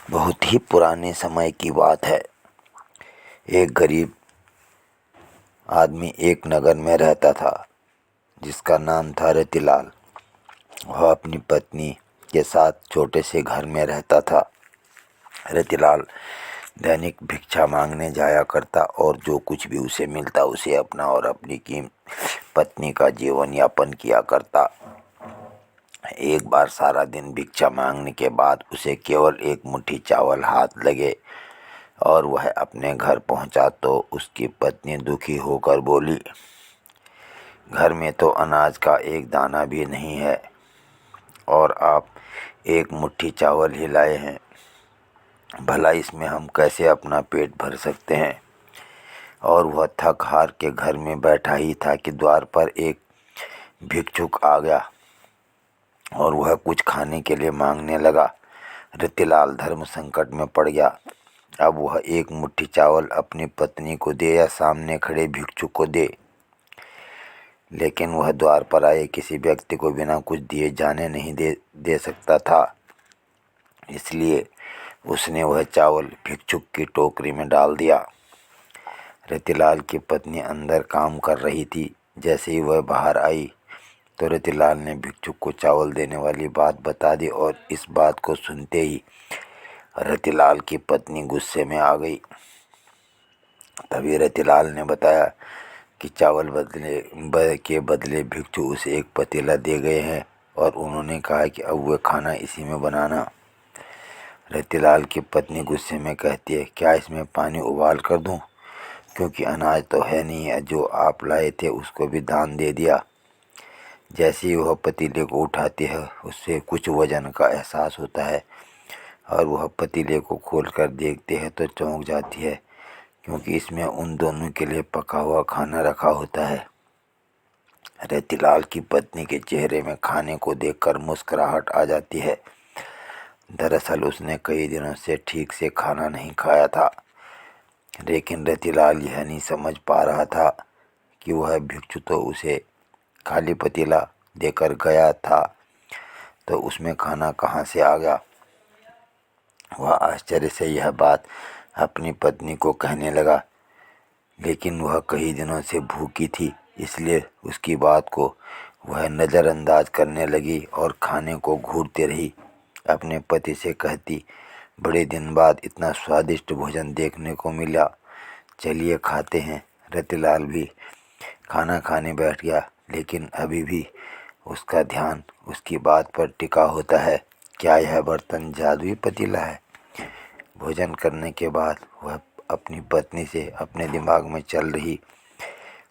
बहुत ही पुराने समय की बात है। एक गरीब आदमी एक नगर में रहता था जिसका नाम था रतिलाल। वह अपनी पत्नी के साथ छोटे से घर में रहता था। रतिलाल दैनिक भिक्षा मांगने जाया करता और जो कुछ भी उसे मिलता उसे अपना और अपनी की पत्नी का जीवन यापन किया करता। एक बार सारा दिन भिक्षा मांगने के बाद उसे केवल एक मुट्ठी चावल हाथ लगे और वह अपने घर पहुंचा तो उसकी पत्नी दुखी होकर बोली, घर में तो अनाज का एक दाना भी नहीं है और आप एक मुट्ठी चावल ही लाए हैं। भला इसमें हम कैसे अपना पेट भर सकते हैं। और वह थक हार के घर में बैठा ही था कि द्वार पर एक भिक्षुक आ गया और वह कुछ खाने के लिए मांगने लगा। रतिलाल धर्म संकट में पड़ गया। अब वह एक मुट्ठी चावल अपनी पत्नी को दे या सामने खड़े भिक्षुक को दे, लेकिन वह द्वार पर आए किसी व्यक्ति को बिना कुछ दिए जाने नहीं दे सकता था। इसलिए उसने वह चावल भिक्षुक की टोकरी में डाल दिया। रतिलाल की पत्नी अंदर काम कर रही थी। जैसे ही वह बाहर आई तो रतिलाल ने भिक्षुक को चावल देने वाली बात बता दी और इस बात को सुनते ही रतिलाल की पत्नी गुस्से में आ गई। तभी रतिलाल ने बताया कि चावल के बदले भिक्षु उसे एक पतीला दे गए हैं और उन्होंने कहा कि अब वह खाना इसी में बनाना। रतिलाल की पत्नी गुस्से में कहती है, क्या इसमें पानी उबाल कर दूं? क्योंकि अनाज तो है नहीं है, जो आप लाए थे उसको भी दान दे दिया। जैसे ही वह पतीले को उठाती है उससे कुछ वजन का एहसास होता है और वह पतीले को खोलकर देखते हैं तो चौंक जाती है, क्योंकि इसमें उन दोनों के लिए पका हुआ खाना रखा होता है। रतिलाल की पत्नी के चेहरे में खाने को देखकर मुस्कुराहट आ जाती है। दरअसल उसने कई दिनों से ठीक से खाना नहीं खाया था, लेकिन रतिलाल यह नहीं समझ पा रहा था कि वह भिक्षु तो उसे खाली पतीला देकर गया था, तो उसमें खाना कहाँ से आ गया। वह आश्चर्य से यह बात अपनी पत्नी को कहने लगा, लेकिन वह कई दिनों से भूखी थी, इसलिए उसकी बात को वह नज़रअंदाज करने लगी और खाने को घूरती रही। अपने पति से कहती, बड़े दिन बाद इतना स्वादिष्ट भोजन देखने को मिला, चलिए खाते हैं। रतिलाल भी खाना खाने बैठ गया, लेकिन अभी भी उसका ध्यान उसकी बात पर टिका होता है, क्या यह बर्तन जादुई पतीला है। भोजन करने के बाद वह अपनी पत्नी से अपने दिमाग में चल रही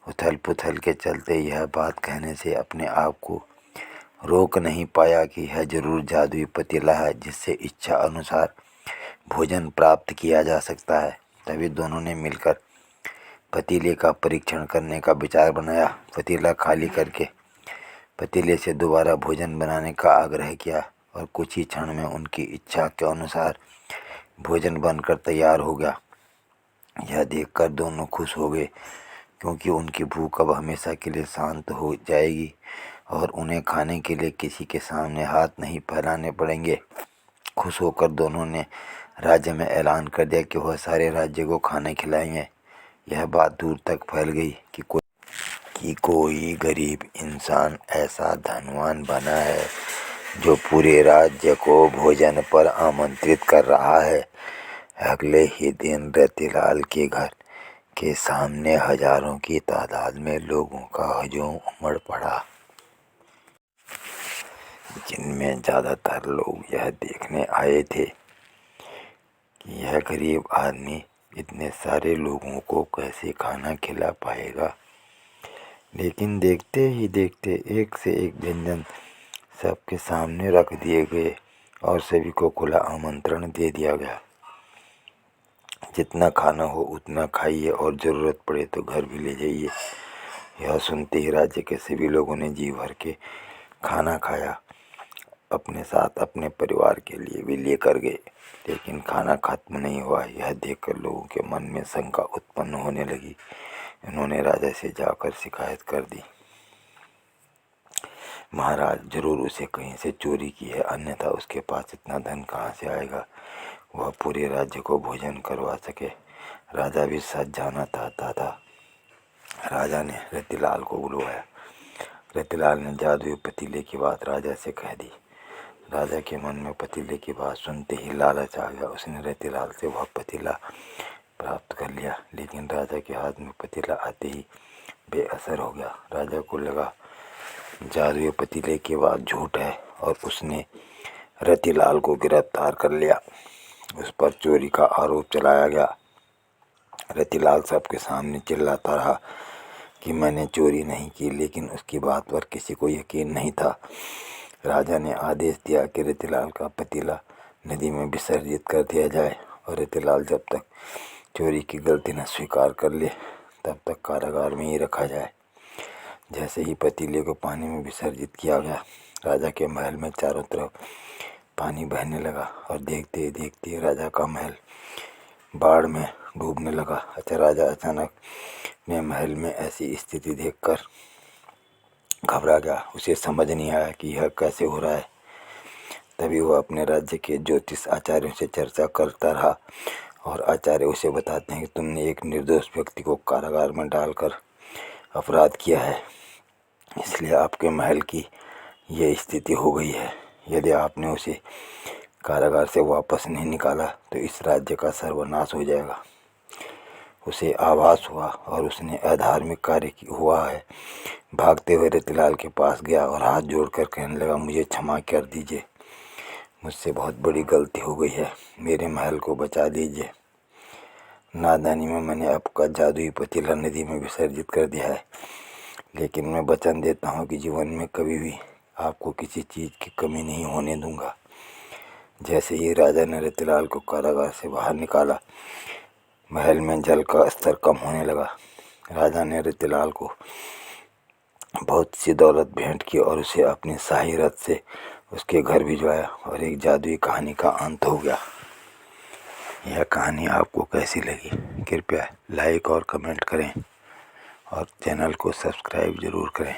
उथल पुथल के चलते यह बात कहने से अपने आप को रोक नहीं पाया कि यह जरूर जादुई पतीला है जिससे इच्छा अनुसार भोजन प्राप्त किया जा सकता है। तभी दोनों ने मिलकर पतीले का परीक्षण करने का विचार बनाया। पतीला खाली करके पतीले से दोबारा भोजन बनाने का आग्रह किया और कुछ ही क्षण में उनकी इच्छा के अनुसार भोजन बनकर तैयार हो गया। यह देखकर दोनों खुश हो गए, क्योंकि उनकी भूख अब हमेशा के लिए शांत हो जाएगी और उन्हें खाने के लिए किसी के सामने हाथ नहीं फैलाने पड़ेंगे। खुश होकर दोनों ने राज्य में ऐलान कर दिया कि वह सारे राज्य को खाना खिलाएंगे। यह बात दूर तक फैल गई कि कोई गरीब इंसान ऐसा धनवान बना है जो पूरे राज्य को भोजन पर आमंत्रित कर रहा है। अगले ही दिन रतिलाल के घर के सामने हजारों की तादाद में लोगों का हजूम उमड़ पड़ा, जिनमें ज़्यादातर लोग यह देखने आए थे कि यह गरीब आदमी इतने सारे लोगों को कैसे खाना खिला पाएगा। लेकिन देखते ही देखते एक से एक व्यंजन सबके सामने रख दिए गए और सभी को खुला आमंत्रण दे दिया गया। जितना खाना हो उतना खाइए और ज़रूरत पड़े तो घर भी ले जाइए। यह सुनते ही राज्य के सभी लोगों ने जी भर के खाना खाया, अपने साथ अपने परिवार के लिए भी लेकर गए। लेकिन खाना खत्म नहीं हुआ। यह देखकर लोगों के मन में शंका उत्पन्न होने लगी। उन्होंने राजा से जाकर शिकायत कर दी, महाराज जरूर उसे कहीं से चोरी की है, अन्यथा उसके पास इतना धन कहाँ से आएगा। वह पूरे राज्य को भोजन करवा सके। राजा भी सच जाना चाहता था। राजा ने रतिलाल को बुलवाया। रतिलाल ने जादुई पतीले की बात राजा से कह दी। राजा के मन में पतीले की बात सुनते ही लालच आ गया। उसने रतिलाल से वह पतीला प्राप्त कर लिया, लेकिन राजा के हाथ में पतीला आते ही बेअसर हो गया। राजा को लगा जादुई पतीले की बात झूठ है और उसने रतिलाल को गिरफ्तार कर लिया। उस पर चोरी का आरोप चलाया गया। रतिलाल सबके सामने चिल्लाता रहा कि मैंने चोरी नहीं की, लेकिन उसकी बात पर किसी को यकीन नहीं था। राजा ने आदेश दिया कि रतिलाल का पतीला नदी में विसर्जित कर दिया जाए और रतिलाल जब तक चोरी की गलती न स्वीकार कर ले तब तक कारागार में ही रखा जाए। जैसे ही पतीले को पानी में विसर्जित किया गया, राजा के महल में चारों तरफ पानी बहने लगा और देखते ही देखते राजा का महल बाढ़ में डूबने लगा। राजा अचानक ने महल में ऐसी स्थिति देखकर घबरा गया। उसे समझ नहीं आया कि यह कैसे हो रहा है। तभी वह अपने राज्य के ज्योतिष आचार्यों से चर्चा करता रहा और आचार्य उसे बताते हैं कि तुमने एक निर्दोष व्यक्ति को कारागार में डालकर अपराध किया है, इसलिए आपके महल की यह स्थिति हो गई है। यदि आपने उसे कारागार से वापस नहीं निकाला तो इस राज्य का सर्वनाश हो जाएगा। उसे आभास हुआ और उसने अधार्मिक कार्य हुआ है। भागते हुए रतिलाल के पास गया और हाथ जोड़कर कहने लगा, मुझे क्षमा कर दीजिए, मुझसे बहुत बड़ी गलती हो गई है, मेरे महल को बचा लीजिए। नादानी में मैंने आपका जादुई पतीला नदी में विसर्जित कर दिया है, लेकिन मैं वचन देता हूँ कि जीवन में कभी भी आपको किसी चीज़ की कमी नहीं होने दूंगा। जैसे ही राजा ने रतिलाल को कारागार से बाहर निकाला, महल में जल का स्तर कम होने लगा। राजा ने रतिलाल को बहुत सी दौलत भेंट की और उसे अपनी शाही रथ से उसके घर भिजवाया और एक जादुई कहानी का अंत हो गया। यह कहानी आपको कैसी लगी कृपया लाइक और कमेंट करें और चैनल को सब्सक्राइब ज़रूर करें।